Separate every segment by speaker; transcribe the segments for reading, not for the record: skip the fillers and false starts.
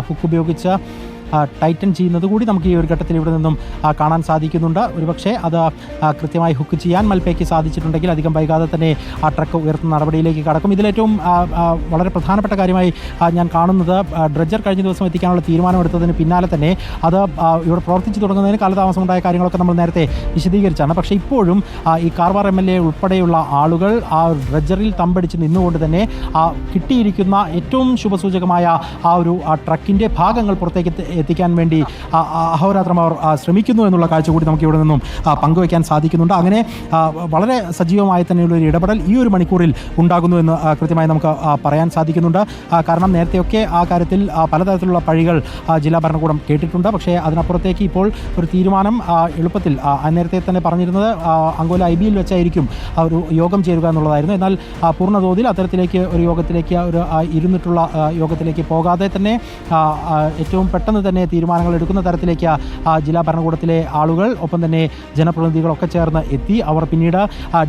Speaker 1: Hook ഉപയോഗിച്ച് Titan ചെയ്യുന്നത് കൂടി നമുക്ക് ഈ ഒരു ഘട്ടത്തിൽ ഇവിടെ നിന്നും കാണാൻ സാധിക്കുന്നുണ്ട്. ഒരുപക്ഷെ അത് കൃത്യമായി ഹുക്ക് ചെയ്യാൻ മൽപ്പയ്ക്ക് സാധിച്ചിട്ടുണ്ടെങ്കിൽ അധികം വൈകാതെ തന്നെ ആ ട്രക്ക് ഉയർത്തുന്ന നടപടിയിലേക്ക് കടക്കും. ഇതിലേറ്റവും വളരെ പ്രധാനപ്പെട്ട കാര്യമായി ഞാൻ കാണുന്നത് ഡ്രഡ്ജർ കഴിഞ്ഞ ദിവസം എത്തിക്കാനുള്ള തീരുമാനമെടുത്തതിന് പിന്നാലെ തന്നെ അത് ഇവിടെ പ്രവർത്തിച്ചു തുടങ്ങുന്നതിന് കാലതാമസമുണ്ടായ കാര്യങ്ങളൊക്കെ നമ്മൾ നേരത്തെ വിശദീകരിച്ചാണ്. പക്ഷേ ഇപ്പോഴും ഈ കാർവാർ MLA ഉൾപ്പെടെയുള്ള ആളുകൾ ആ ഡ്രഡ്ജറിൽ തമ്പടിച്ച് നിന്നുകൊണ്ട് തന്നെ കിട്ടിയിരിക്കുന്ന ഏറ്റവും ശുഭസൂചകമായ ആ ഒരു ട്രക്കിൻ്റെ ഭാഗങ്ങൾ പുറത്തേക്ക് എത്തിക്കാൻ വേണ്ടി അഹോരാത്രം അവർ ശ്രമിക്കുന്നു എന്നുള്ള കാഴ്ച കൂടി നമുക്ക് ഇവിടെ നിന്നും പങ്കുവയ്ക്കാൻ സാധിക്കുന്നുണ്ട്. അങ്ങനെ വളരെ സജീവമായി തന്നെയുള്ള ഒരു ഇടപെടൽ ഈ ഒരു മണിക്കൂറിൽ ഉണ്ടാകുന്നു എന്ന് കൃത്യമായി നമുക്ക് പറയാൻ സാധിക്കുന്നുണ്ട്. കാരണം നേരത്തെയൊക്കെ ആ കാര്യത്തിൽ പലതരത്തിലുള്ള പഴികൾ ജില്ലാ ഭരണകൂടം കേട്ടിട്ടുണ്ട്. പക്ഷേ അതിനപ്പുറത്തേക്ക് ഇപ്പോൾ ഒരു തീരുമാനം എളുപ്പത്തിൽ നേരത്തെ തന്നെ പറഞ്ഞിരുന്നത് അങ്കോല IBയിൽ വെച്ചായിരിക്കും ഒരു യോഗം ചേരുക എന്നുള്ളതായിരുന്നു. എന്നാൽ പൂർണ്ണതോതിൽ അത്തരത്തിലേക്ക് ഒരു യോഗത്തിലേക്ക് ഒരു ഇരുന്നിട്ടുള്ള യോഗത്തിലേക്ക് പോകാതെ തന്നെ ഏറ്റവും പെട്ടെന്ന് തന്നെ തീരുമാനങ്ങൾ എടുക്കുന്ന തരത്തിലേക്ക് ജില്ലാ ഭരണകൂടത്തിലെ ആളുകൾ ഒപ്പം തന്നെ ജനപ്രതിനിധികളൊക്കെ ചേർന്ന് എത്തി. അവർ പിന്നീട്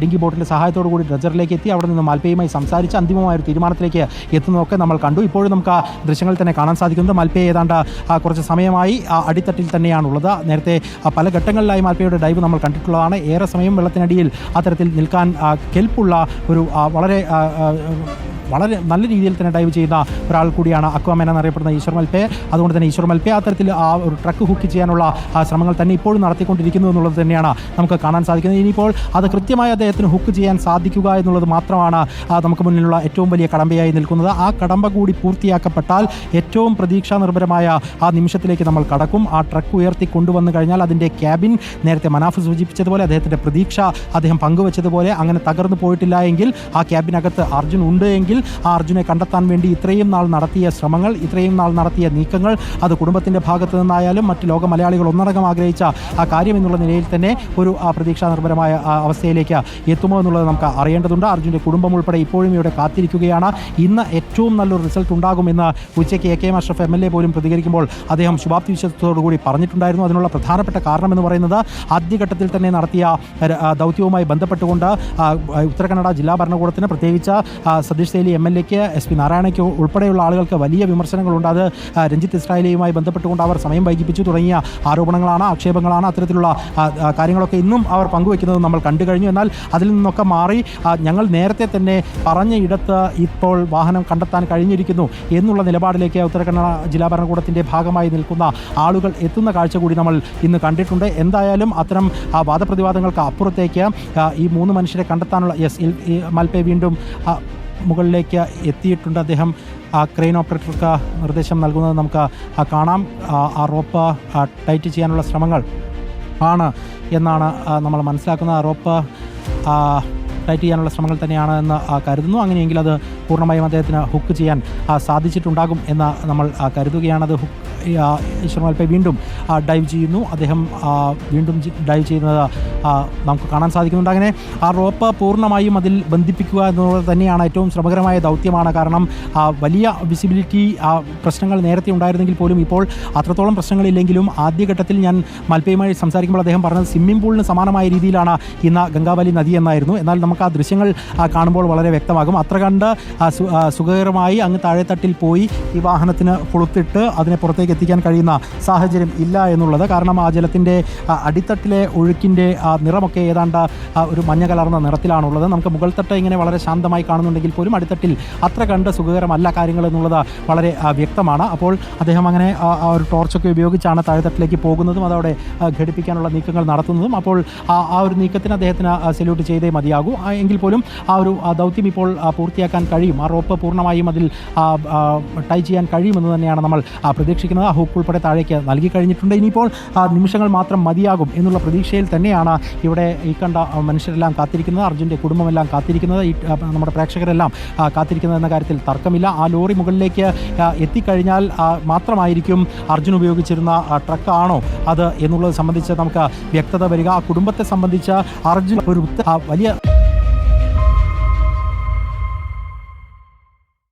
Speaker 1: ഡിങ്കി ബോട്ടിൻ്റെ സഹായത്തോടു കൂടി ഡ്രഡ്ജറിലേക്ക് എത്തി അവിടെ നിന്ന് മൽപ്പയുമായി സംസാരിച്ച് അന്തിമമായ ഒരു തീരുമാനത്തിലേക്ക് എത്തുന്നതൊക്കെ നമ്മൾ കണ്ടു. ഇപ്പോഴും നമുക്ക് ദൃശ്യങ്ങളിൽ തന്നെ കാണാൻ സാധിക്കുന്നത് മൽപ്പയെ ഏതാണ്ട് കുറച്ച് സമയമായി അടിത്തട്ടിൽ തന്നെയാണുള്ളത്. നേരത്തെ പല ഘട്ടങ്ങളിലായി മൽപ്പയുടെ ഡൈവ് നമ്മൾ കണ്ടിട്ടുള്ളതാണ്. ഏറെ സമയം വെള്ളത്തിനടിയിൽ അത്തരത്തിൽ നിൽക്കാൻ കെൽപ്പുള്ള ഒരു വളരെ നല്ല രീതിയിൽ തന്നെ ഡൈവ് ചെയ്യുന്ന ഒരാൾ കൂടിയാണ് അക്വാമാൻ എന്നറിയപ്പെടുന്ന ഈശ്വർ മൽപ്പെ. അതുകൊണ്ട് തന്നെ ഈശ്വർ മൽപ്പെ അത്തരത്തിൽ ആ ഒരു ട്രക്ക് ഹുക്ക് ചെയ്യാനുള്ള ശ്രമങ്ങൾ തന്നെ ഇപ്പോഴും നടത്തിക്കൊണ്ടിരിക്കുന്നു എന്നുള്ളത് തന്നെയാണ് നമുക്ക് കാണാൻ സാധിക്കുന്നത്. ഇനിയിപ്പോൾ അത് കൃത്യമായി അദ്ദേഹത്തിന് ഹുക്ക് ചെയ്യാൻ സാധിക്കുക എന്നുള്ളത് മാത്രമാണ് നമുക്ക് മുന്നിലുള്ള ഏറ്റവും വലിയ കടമ്പയായി നിൽക്കുന്നത്. ആ കടമ്പ കൂടി പൂർത്തിയാക്കപ്പെട്ടാൽ ഏറ്റവും പ്രതീക്ഷാ നിർഭരമായ ആ നിമിഷത്തിലേക്ക് നമ്മൾ കടക്കും. ആ ട്രക്ക് ഉയർത്തി കൊണ്ടുവന്നു കഴിഞ്ഞാൽ അതിൻ്റെ ക്യാബിൻ നേരത്തെ മനാഫ് സൂചിപ്പിച്ചതുപോലെ അദ്ദേഹത്തിൻ്റെ പ്രതീക്ഷ അദ്ദേഹം പങ്കുവച്ചതുപോലെ അങ്ങനെ തകർന്നു പോയിട്ടില്ല എങ്കിൽ ആ ക്യാബിനകത്ത് അർജുൻ ഉണ്ട് എങ്കിൽ ആ അർജുനെ കണ്ടെത്താൻ വേണ്ടി ഇത്രയും നാൾ നടത്തിയ ശ്രമങ്ങൾ, ഇത്രയും നാൾ നടത്തിയ നീക്കങ്ങൾ അത് കുടുംബത്തിൻ്റെ ഭാഗത്തു നിന്നായാലും മറ്റ് ലോക മലയാളികൾ ഒന്നടങ്കം ആഗ്രഹിച്ച ആ കാര്യം എന്നുള്ള നിലയിൽ തന്നെ ഒരു പ്രതീക്ഷാ നിർഭരമായ അവസ്ഥയിലേക്ക് എത്തുമോ എന്നുള്ളത് നമുക്ക് അറിയേണ്ടതുണ്ട്. അർജുൻ്റെ കുടുംബം ഉൾപ്പെടെ ഇപ്പോഴും ഇവിടെ കാത്തിരിക്കുകയാണ്. ഇന്ന് ഏറ്റവും നല്ലൊരു റിസൾട്ട് ഉണ്ടാകുമെന്ന് ഉച്ചയ്ക്ക് AK അഷ്റഫ് MLA പോലും പ്രതികരിക്കുമ്പോൾ അദ്ദേഹം ശുഭാപ്തി വിശ്വാസത്തോടുകൂടി പറഞ്ഞിട്ടുണ്ടായിരുന്നു. അതിനുള്ള പ്രധാനപ്പെട്ട കാരണമെന്ന് പറയുന്നത് ആദ്യഘട്ടത്തിൽ തന്നെ നടത്തിയ ദൗത്യവുമായി ബന്ധപ്പെട്ടുകൊണ്ട് ഉത്തരകന്നഡ ജില്ലാ ഭരണകൂടത്തിന് പ്രത്യേകിച്ച് സതീഷ് തേലി MLAക്ക് SP നാരായണയ്ക്ക് ഉൾപ്പെടെയുള്ള ആളുകൾക്ക് വലിയ വിമർശനങ്ങളുണ്ട്. അത് രഞ്ജിത്ത് ഇസ്രായേലിയുമായി ബന്ധപ്പെട്ടുകൊണ്ട് അവർ സമയം വൈകിപ്പിച്ചു തുടങ്ങിയ ആരോപണങ്ങളാണ്, ആക്ഷേപങ്ങളാണ്. അത്തരത്തിലുള്ള കാര്യങ്ങളൊക്കെ ഇന്നും അവർ പങ്കുവയ്ക്കുന്നത് നമ്മൾ കണ്ടു കഴിഞ്ഞു. എന്നാൽ അതിൽ നിന്നൊക്കെ മാറി ഞങ്ങൾ നേരത്തെ തന്നെ പറഞ്ഞ ഇടത്ത് ഇപ്പോൾ വാഹനം കണ്ടെത്താൻ കഴിഞ്ഞിരിക്കുന്നു എന്നുള്ള നിലപാടിലേക്ക് ഉത്തരകന്നഡ ജില്ലാ ഭരണകൂടത്തിൻ്റെ ഭാഗമായി നിൽക്കുന്ന ആളുകൾ എത്തുന്ന കാഴ്ച കൂടി നമ്മൾ ഇന്ന് കണ്ടിട്ടുണ്ട്. എന്തായാലും അത്തരം വാദപ്രതിവാദങ്ങൾക്ക് അപ്പുറത്തേക്ക് ഈ 3 മനുഷ്യരെ കണ്ടെത്താനുള്ള മൽപ്പെ വീണ്ടും മുകളിലേക്ക് എത്തിയിട്ടുണ്ട്. അദ്ദേഹം ക്രെയിൻ ഓപ്പറേറ്റർക്ക് നിർദ്ദേശം നൽകുന്നത് നമുക്ക് കാണാം. ആ റോപ്പ് ടൈറ്റ് ചെയ്യാനുള്ള ശ്രമങ്ങൾ ആണ് എന്നാണ് നമ്മൾ മനസ്സിലാക്കുന്നത്. ആ റോപ്പ് ടൈറ്റ് ചെയ്യാനുള്ള ശ്രമങ്ങൾ തന്നെയാണ് എന്ന് കരുതുന്നു. അങ്ങനെയെങ്കിൽ അത് പൂർണ്ണമായും അദ്ദേഹത്തിന് ഹുക്ക് ചെയ്യാൻ സാധിച്ചിട്ടുണ്ടാകും എന്ന് നമ്മൾ കരുതുകയാണ്. അത് ഈശ്വർ മൽപ്പെ വീണ്ടും ഡൈവ് ചെയ്യുന്നു. അദ്ദേഹം വീണ്ടും ഡൈവ് ചെയ്യുന്നത് നമുക്ക് കാണാൻ സാധിക്കുന്നുണ്ട്. അങ്ങനെ ആ റോപ്പ് പൂർണ്ണമായും അതിൽ ബന്ധിപ്പിക്കുക എന്നുള്ളത് തന്നെയാണ് ഏറ്റവും ശ്രമകരമായ ദൗത്യമാണ്. കാരണം വലിയ വിസിബിലിറ്റി പ്രശ്നങ്ങൾ നേരത്തെ ഉണ്ടായിരുന്നെങ്കിൽ പോലും ഇപ്പോൾ അത്രത്തോളം പ്രശ്നങ്ങളില്ലെങ്കിലും ആദ്യഘട്ടത്തിൽ ഞാൻ മൽപ്പയുമായി സംസാരിക്കുമ്പോൾ അദ്ദേഹം പറഞ്ഞത് സ്വിമ്മിംഗ് പൂളിന് സമാനമായ രീതിയിലാണ് ഇന്ന് ഗംഗാവലി നദി എന്നായിരുന്നു. എന്നാൽ നമുക്ക് ആ ദൃശ്യങ്ങൾ കാണുമ്പോൾ വളരെ വ്യക്തമാകും. അത്ര കണ്ട് സുഖകരമായി അങ്ങ് താഴെത്തട്ടിൽ പോയി ഈ വാഹനത്തിന് കൊളുത്തിട്ട് അതിനെ പുറത്തേക്ക് എത്തിക്കാൻ കഴിയുന്ന സാഹചര്യം ഇല്ല എന്നുള്ളത്. കാരണം ആ ജലത്തിൻ്റെ അടിത്തട്ടിലെ ഒഴുക്കിൻ്റെ നിറമൊക്കെ ഏതാണ്ട് ഒരു മഞ്ഞ കലർന്ന നിറത്തിലാണുള്ളത്. നമുക്ക് മുകൾ തട്ട് ഇങ്ങനെ വളരെ ശാന്തമായി കാണുന്നുണ്ടെങ്കിൽ പോലും അടിത്തട്ടിൽ അത്ര കണ്ട് സുഖകരമല്ല കാര്യങ്ങൾ എന്നുള്ളത് വളരെ വ്യക്തമാണ്. അപ്പോൾ അദ്ദേഹം അങ്ങനെ ഒരു ടോർച്ചൊക്കെ ഉപയോഗിച്ചാണ് താഴെത്തട്ടിലേക്ക് പോകുന്നതും അതവിടെ ഘടിപ്പിക്കാനുള്ള നീക്കങ്ങൾ നടത്തുന്നതും. അപ്പോൾ ആ ഒരു നീക്കത്തിന് അദ്ദേഹത്തിന് സല്യൂട്ട് ചെയ്തേ മതിയാകൂ. എങ്കിൽ പോലും ആ ഒരു ദൗത്യം ഇപ്പോൾ പൂർത്തിയാക്കാൻ കഴിയും. ആ റോപ്പ് പൂർണ്ണമായും അതിൽ ടൈ ചെയ്യാൻ കഴിയുമെന്ന് തന്നെയാണ് നമ്മൾ പ്രതീക്ഷിക്കുന്നത്. ആ ഹുക്ക് ഉൾപ്പെടെ താഴേക്ക് നൽകി കഴിഞ്ഞിട്ടുണ്ട്. ഇനിയിപ്പോൾ നിമിഷങ്ങൾ മാത്രം മതിയാകും എന്നുള്ള പ്രതീക്ഷയിൽ തന്നെയാണ് ഇവിടെ ഈ കണ്ട മനുഷ്യരെല്ലാം കാത്തിരിക്കുന്നത്, അർജുൻ്റെ കുടുംബമെല്ലാം കാത്തിരിക്കുന്നത്, ഈ നമ്മുടെ പ്രേക്ഷകരെല്ലാം കാത്തിരിക്കുന്നത് എന്ന കാര്യത്തിൽ തർക്കമില്ല. ആ ലോറി മുകളിലേക്ക് എത്തിക്കഴിഞ്ഞാൽ മാത്രമായിരിക്കും അർജുൻ ഉപയോഗിച്ചിരുന്ന ട്രക്കാണോ അത് എന്നുള്ളത് സംബന്ധിച്ച് നമുക്ക് വ്യക്തത വരിക. ആ കുടുംബത്തെ സംബന്ധിച്ച് അർജുൻ ഒരു വലിയ